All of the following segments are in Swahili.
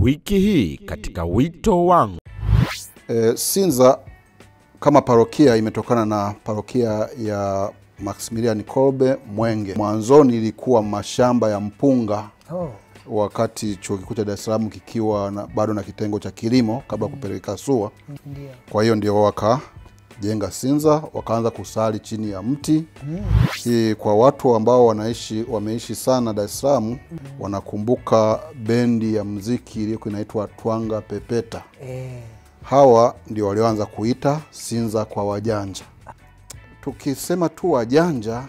Wiki hii katika wito wangu. Sinza kama parokia imetokana na parokia ya Maximilian Kolbe Mwenge. Mwanzoni ilikuwa mashamba ya mpunga. Wakati chuo kikuu cha Dar es Salaam kikiwa bado na kitengo cha kilimo kabla kupeleka SUA. Kwa hiyo ndio wakajenga Sinza, wakaanza kusali chini ya mti. Kwa watu ambao wameishi sana Dar es Salaam, wanakumbuka bendi ya muziki iliyokuwa inaitwa Twanga Pepeta. Hawa ndio walioanza kuita Sinza kwa wajanja. Tukisema tu wajanja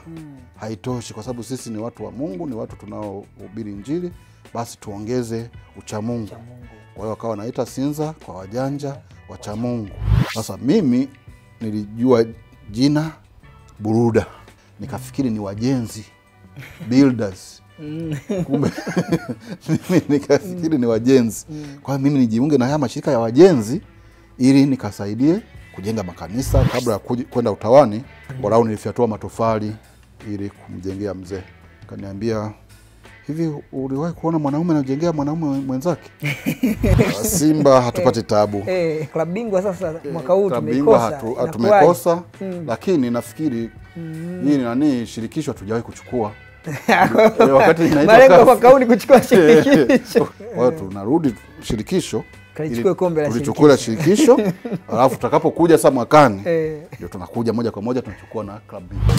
haitoshi, kwa sababu sisi ni watu wa Mungu, ni watu tunaohubiri Injili, basi tuongeze uchamungu. Kwa hiyo wakawa wanaita Sinza kwa wajanja wachamungu. Sasa mimi nilijua jina Buruda, nikafikiri ni wajenzi, builders. Kumbe mimi nikafikiri ni wajenzi. Kwa hiyo mimi nijiunge na haya mashirika ya wajenzi ili nikasaidie kujenga makanisa. Kabla ya kwenda utawani, walau nilifyatua matofali ili kumjengea mzee. Kaniambia, hivi uliwahi kuona mwanaume anajengea mwanaume mwenzake? Simba hatupati tabu. Klabu bingwa sasa mwaka huu tumekosa. Lakini nafikiri hii ni shirikisho hatujawahi kuchukua. Wakati inaitwa malengo mwaka huu ni kuchukua shirikisho. Kwa hiyo tunarudi shirikisho, kalichukue kombe la shirikisho. Tulichukua shirikisho, alafu tutakapokuja sasa mwakani ndio tunakuja moja kwa moja tunachukua na klabu bingwa.